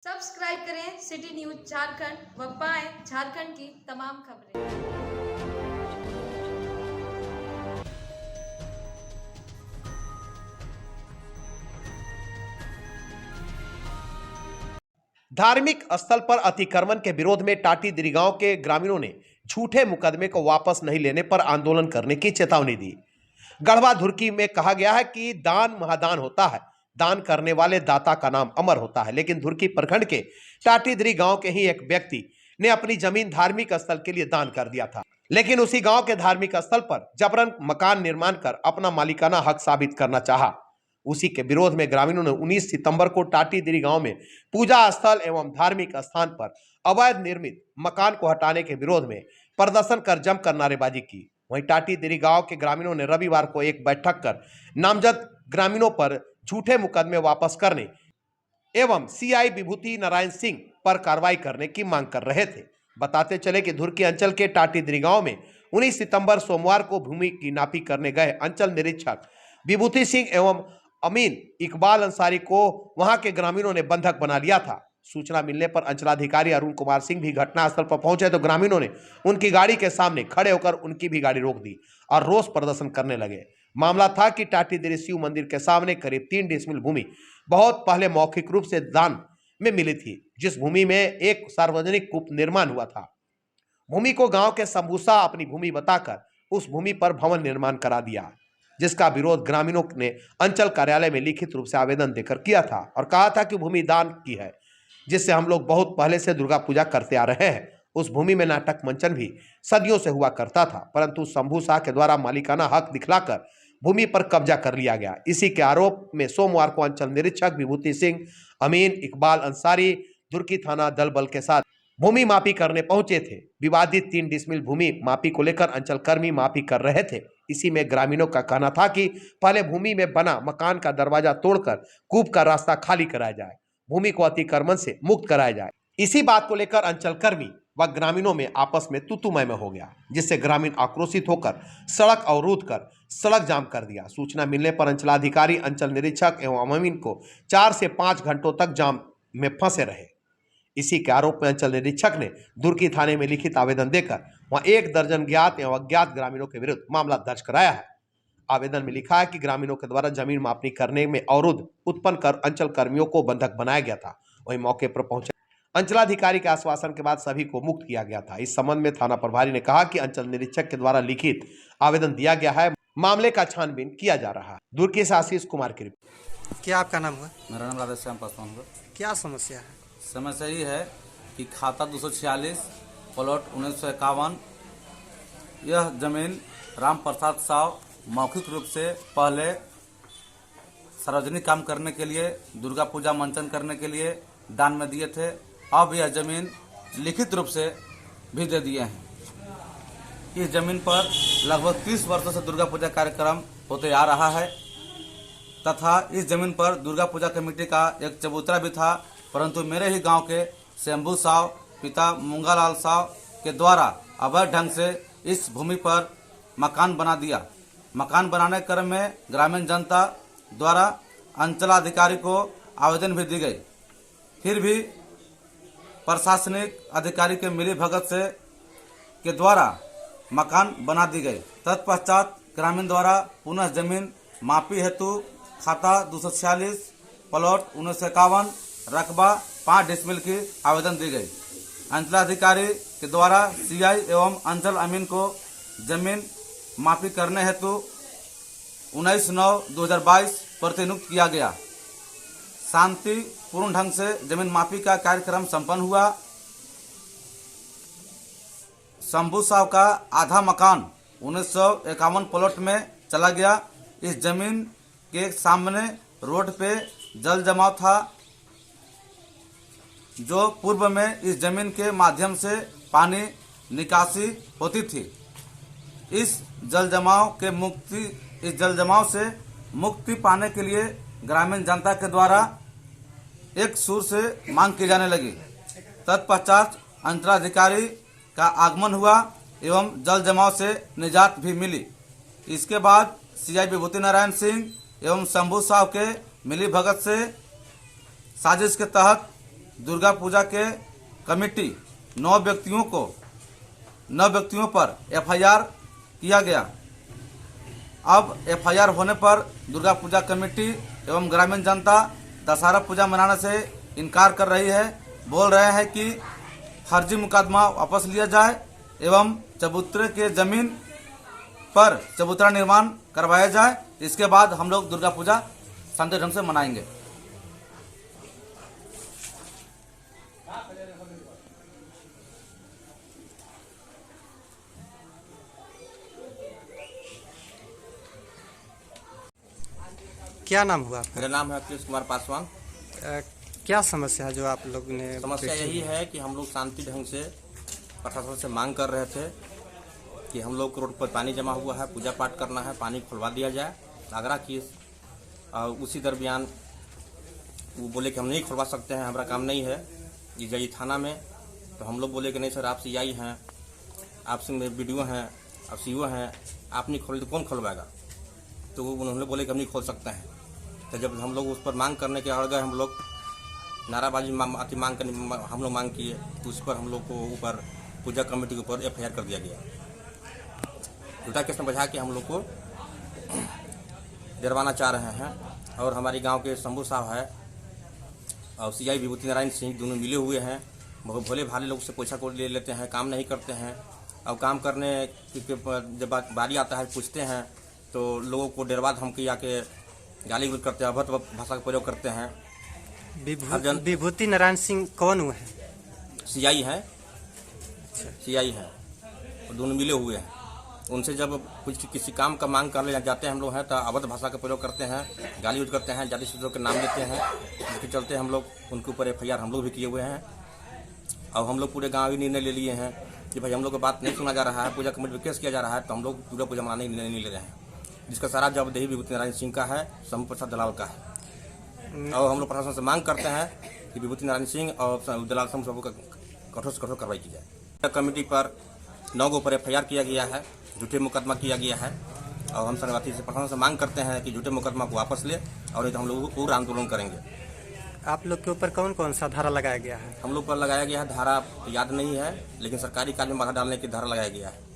Subscribe करें city news Jharkhand व पाएं झारखंड की तमाम खबरें। धार्मिक स्थल पर अतिक्रमण के विरोध में टाटीदिरी गांव के ग्रामीणों ने झूठे मुकदमे को वापस नहीं लेने पर आंदोलन करने की चेतावनी दी। गढ़वा धुरकी में कहा गया है कि दान महादान होता है, दान करने वाले दाता का नाम अमर होता है। लेकिन धुरकी प्रखंड के टाटीदिरी गांव के ही एक व्यक्ति ने अपनी जमीन धार्मिक स्थल के लिए दान कर दिया था, लेकिन उसी गांव के धार्मिक स्थल पर जबरन मकान निर्माण कर अपना मालिकाना हक साबित करना चाहा। उसी के विरोध में ग्रामीणों ने 19 सितंबर को टाटीदिरी गांव में पूजा स्थल एवं धार्मिक स्थान पर अवैध निर्मित मकान को हटाने के विरोध में प्रदर्शन कर जमकर नारेबाजी की। वहीं टाटीदिरी गांव के ग्रामीणों ने रविवार को एक बैठक कर नामजद ग्रामीणों पर झूठे मुकदमे वापस करने एवं सीआई विभूति नारायण सिंह पर कार्रवाई करने की मांग कर रहे थे। बताते चले कि धुरकी अंचल के टाटीदिरी गांव में 19 सितंबर सोमवार को भूमि की नापी करने गए अंचल निरीक्षक विभूति सिंह एवं अमीन इकबाल अंसारी को वहां के ग्रामीणों ने बंधक बना लिया था। सूचना मिलने पर अंचलाधिकारी अरुण कुमार सिंह भी घटनास्थल पर पहुंचे तो ग्रामीणों ने उनकी गाड़ी के सामने खड़े होकर उनकी भी गाड़ी रोक दी और रोष प्रदर्शन करने लगे। मामला था कि टाटीदिरी शिव मंदिर के सामने करीब 3 डिसमिल भूमि बहुत पहले मौखिक रूप से दान में मिली थी, जिस भूमि में एक सार्वजनिक कूप निर्माण हुआ था। भूमि को गांव के संभूसा अपनी भूमि बताकर उस भूमि पर भवन निर्माण करा दिया, जिसका विरोध ग्रामीणों ने अंचल कार्यालय में लिखित रूप से आवेदन देकर किया था और कहा था कि भूमि दान की है, जिससे हम लोग बहुत पहले से दुर्गा पूजा करते आ रहे हैं। उस भूमि में नाटक मंचन भी सदियों से हुआ करता था, परंतु शंभू शाह के द्वारा मालिकाना हक दिखलाकर भूमि पर कब्जा कर लिया गया। इसी के आरोप में सोमवार को अंचल निरीक्षक विभूति सिंह, अमीन इकबाल अंसारी धुरकी थाना दल बल के साथ भूमि मापी करने पहुंचे थे। विवादित 3 डिसमिल भूमि मापी को लेकर अंचल कर्मी मापी कर रहे थे। इसी में ग्रामीणों का कहना था कि पहले भूमि में बना मकान का दरवाजा तोड़कर कूप का रास्ता खाली कराया जाए, भूमि को अतिक्रमण से मुक्त कराया जाए। इसी बात को लेकर अंचल कर्मी व ग्रामीणों में आपस में तूतुमय में हो गया, जिससे ग्रामीण आक्रोशित होकर सड़क अवरुद्ध कर सड़क जाम कर दिया। सूचना मिलने पर अंचलाधिकारी अंचल निरीक्षक एवं अमीन को 4 से 5 घंटों तक जाम में फंसे रहे। इसी के आरोप में अंचल निरीक्षक ने धुरकी थाने में लिखित आवेदन देकर वहां 1 दर्जन ज्ञात एवं अज्ञात ग्रामीणों के विरुद्ध मामला दर्ज कराया है। आवेदन में लिखा है कि ग्रामीणों के द्वारा जमीन मापनी करने में अवरोध उत्पन्न कर अंचल कर्मियों को बंधक बनाया गया था। वहीं मौके पर पहुंचे अंचलाधिकारी के आश्वासन के बाद सभी को मुक्त किया गया था। इस संबंध में थाना प्रभारी ने कहा कि अंचल निरीक्षक के द्वारा लिखित आवेदन दिया गया है, मामले का छानबीन किया जा रहा है। धुरकी से आशीष कुमार की रिपोर्ट। क्या आपका नाम है? मेरा नाम राधेश्याम पासवान है। क्या समस्या है? समस्या ये है कि खाता 246 प्लॉट 1951 यह जमीन राम प्रसाद साव मौखिक रूप से पहले सार्वजनिक काम करने के लिए, दुर्गा पूजा मंचन करने के लिए दान में दिए थे। अब यह जमीन लिखित रूप से भी दे दिए हैं। इस जमीन पर लगभग 30 वर्षों से दुर्गा पूजा कार्यक्रम होते आ रहा है तथा इस जमीन पर दुर्गा पूजा कमेटी का एक चबूतरा भी था, परंतु मेरे ही गांव के शंभू साव पिता मूंगालाल साव के द्वारा अवैध ढंग से इस भूमि पर मकान बना दिया। मकान बनाने के क्रम में ग्रामीण जनता द्वारा अंचलाधिकारी को आवेदन भी दी गई, फिर भी प्रशासनिक अधिकारी के मिली भगत से के द्वारा मकान बना दी गई। तत्पश्चात ग्रामीण द्वारा पुनः जमीन मापी हेतु खाता 246 प्लॉट 1951 रकबा 5 डिसमिल की आवेदन दी गई। अंचलाधिकारी के द्वारा सीआई एवं अंचल अमीन को जमीन मापी करने हेतु 19/9/2022 प्रतिनियुक्त किया गया। शांतिपूर्ण ढंग से जमीन मापी का कार्यक्रम संपन्न हुआ। शंभू साव का आधा मकान 1951 प्लॉट में चला गया। इस जमीन के सामने रोड पे जल जमाव था, जो पूर्व में इस जमीन के माध्यम से पानी निकासी होती थी। इस जल जमाव से मुक्ति पाने के लिए ग्रामीण जनता के द्वारा एक सुर से मांग की जाने लगी। तत्पश्चात अंचलाधिकारी का आगमन हुआ एवं जल जमाव से निजात भी मिली। इसके बाद सीआई विभूति नारायण सिंह एवं शंभू साव के मिली भगत से साजिश के तहत दुर्गा पूजा के कमेटी 9 व्यक्तियों पर एफआईआर किया गया। अब एफआईआर होने पर दुर्गा पूजा कमेटी एवं ग्रामीण जनता दशहरा पूजा मनाने से इनकार कर रही है। बोल रहे हैं कि फर्जी मुकदमा वापस लिया जाए एवं चबूतरे के जमीन पर चबूतरा निर्माण करवाया जाए। इसके बाद हम लोग दुर्गा पूजा शांति ढंग से मनाएंगे। क्या नाम हुआ आपका? मेरा नाम है अखिलेश कुमार पासवान। क्या समस्या है जो आप लोग ने? समस्या यही है कि हम लोग शांति ढंग से प्रशासन से मांग कर रहे थे कि हम लोग रोड पर पानी जमा हुआ है, पूजा पाठ करना है, पानी खुलवा दिया जाए। आगरा की उसी दरमियान वो बोले कि हम नहीं खुलवा सकते हैं, हमारा काम नहीं है, ये जाइए थाना में। तो हम लोग बोले कि नहीं सर, आप सीआई हैं, आपसे वीडियो हैं, आप सीओ हैं, आप नहीं खोले तो कौन खुलवाएगा? तो उन्होंने बोले कि हम नहीं खोल सकते हैं। तो जब हम लोग उस पर मांग करने के अड़ गए, हम लोग नाराबाजी मांग करने हम लोग मांग किए, तो उस पर हम लोग को ऊपर पूजा कमेटी के ऊपर एफआईआर कर दिया गया। झूठा केस में बजा के हम लोग को डरवाना चाह रहे हैं। और हमारे गांव के शंभू साहब है और सीआई विभूति नारायण सिंह दोनों मिले हुए हैं। बहुत भोले भाले लोग से पैसा को ले लेते हैं, काम नहीं करते हैं। और काम करने जब बारी आता है पूछते हैं तो लोगों को डरवा धमकी आके गाली गलौज करते हैं, अभद्र भाषा का प्रयोग करते हैं। विभूति नारायण सिंह कौन हुए हैं? सीआई है, सीआई है, और दोनों मिले हुए हैं। उनसे जब कुछ किसी काम का मांग कर ले जाते हैं हम लोग हैं तो अभद्र भाषा का प्रयोग करते हैं, गाली यूज करते हैं, जाति सूत्रों के नाम लेते हैं। जिसके चलते हम लोग उनके ऊपर एफआईआर हम लोग भी किए हुए हैं। और हम लोग पूरे गाँव ही निर्णय ले लिए हैं कि भाई हम लोग की बात नहीं सुना जा रहा है, पूजा कमेटी में केस किया जा रहा है, तो हम लोग दुर्गा पूजा मनाने का निर्णय नहीं ले रहे हैं। जिसका सारा जवाबदेही विभूति नारायण सिंह का है, शंभू प्रसाद दलाल का है। और हम लोग प्रशासन से मांग करते हैं कि विभूति नारायण सिंह और दलाल शंभू का कठोर से कठोर कार्रवाई की जाए। कमेटी पर 9 पर एफआईआर किया गया है, झूठे मुकदमा किया गया है। और हम संगवाती से प्रशासन से मांग करते हैं कि झूठे मुकदमा को वापस ले, और नहीं तो हम लोग पूरा आंदोलन करेंगे। आप लोग के ऊपर कौन कौन सा धारा लगाया गया है? हम लोग पर लगाया गया है धारा याद नहीं है, लेकिन सरकारी कार्य में बाधा डालने की धारा लगाया गया है।